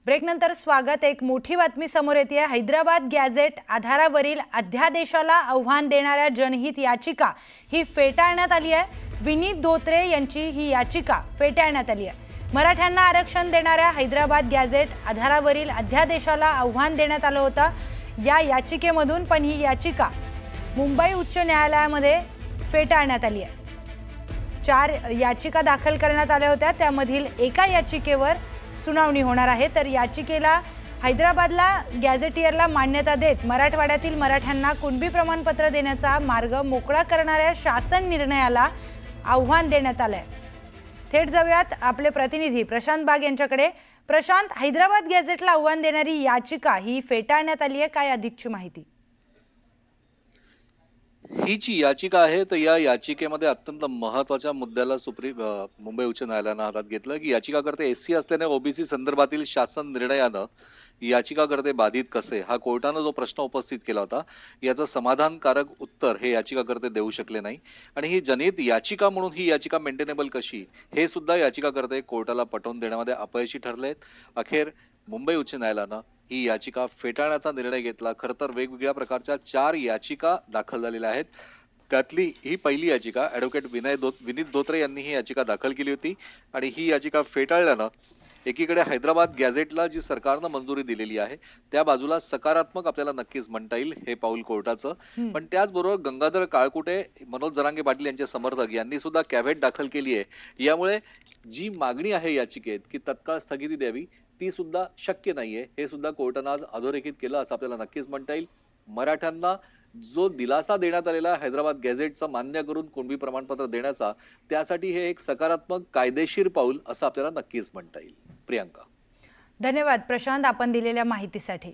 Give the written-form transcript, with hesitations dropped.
ब्रेकनंतर स्वागत। एक मोठी बातमी समोर येते। हैदराबाद गॅझेट आधारावरील अध्यादेशाला आव्हान देणाऱ्या जनहित याचिका ही फेटाळण्यात आली आहे। विनीत धोत्रे यांची ही याचिका फेटाळण्यात आली आहे। मराठ्यांना आरक्षण देणाऱ्या हैदराबाद गॅझेट आधारावरील अध्यादेशाला आव्हान देण्यात आलं होतं या याचिकेमधून, पण ही याचिका मुंबई उच्च न्यायालयामध्ये फेटाळण्यात आली आहे। 4 याचिका दाखल करण्यात आल्या होत्या, त्यामधील एका याचिकेवर सुनावणी होणार आहे। तर याचिकेला हैदराबादला गॅझेटियरला मान्यता देत मराठवाड्यातील मराठ्यांना कुणबी प्रमाणपत्र देण्याचा मार्ग मोकळा करणाऱ्या शासन निर्णयाला आव्हान देण्यात आलंय। थेट जाऊयात आपले प्रतिनिधी प्रशांत बाग यांच्याकडे। प्रशांत, हैदराबाद गॅझेटला आव्हान देणारी याचिका ही फेटाळण्यात आली आहे, काय अधिकची माहिती? ही जी याचिका आहे तर या याचिकेमध्ये अत्यंत महत्त्वाच्या मुद्द्याला मुंबई उच्च न्यायालयाने हातात घेतलं की याचिकाकर्ते एससी असल्याने ओबीसी संदर्भातील शासन निर्णयानं याचिकाकर्ते बाधित कसे, हा कोर्टाने जो प्रश्न उपस्थित केला होता याचं समाधानकारक उत्तर हे याचिकाकर्ते देऊ शकले नाही। आणि ही जनहित याचिका म्हणून ही याचिका मेंटेनेबल कशी, हे सुद्धा याचिकाकर्ते कोर्टाला पटवून देण्यामध्ये अपयशी ठरलेत। अखेर मुंबई उच्च न्यायालयानं ही याचिका फेटाळण्याचा निर्णय घेतला। खरं तर वेगवेगळ्या प्रकारच्या 4 याचिका दाखल झालेल्या आहेत। त्यातली ही पहिली याचिका ॲडव्होकेट विनीत धोत्रे यांनी ही याचिका दाखल केली होती आणि ही याचिका फेटाळल्यानं एकीकडे हैदराबाद गॅझेटला जी सरकारनं मंजुरी दिलेली आहे त्या बाजूला सकारात्मक आपल्याला नक्कीच म्हणता येईल हे पाऊल कोर्टाचं। पण त्याचबरोबर गंगाधर काळकुटे, मनोज जरांगे पाटील यांचे समर्थक यांनी सुद्धा कॅव्हेट दाखल केली आहे। यामुळे जी मागणी आहे याचिकेत की तत्काळ स्थगिती द्यावी ती सुद्धा शक्य नाहीये, हे सुद्धा कोर्टाने आज अधोरेखित केलं असं आपल्याला नक्कीच म्हणता येईल। मराठ्यांना जो दिलासा देण्यात आलेला हैदराबाद गॅझेटचा मान्य करून कुणबी प्रमाणपत्र देण्याचा, त्यासाठी हे एक सकारात्मक कायदेशीर पाऊल असं आपल्याला नक्कीच म्हणता येईल। प्रियांका, धन्यवाद प्रशांत आपण दिलेल्या माहितीसाठी।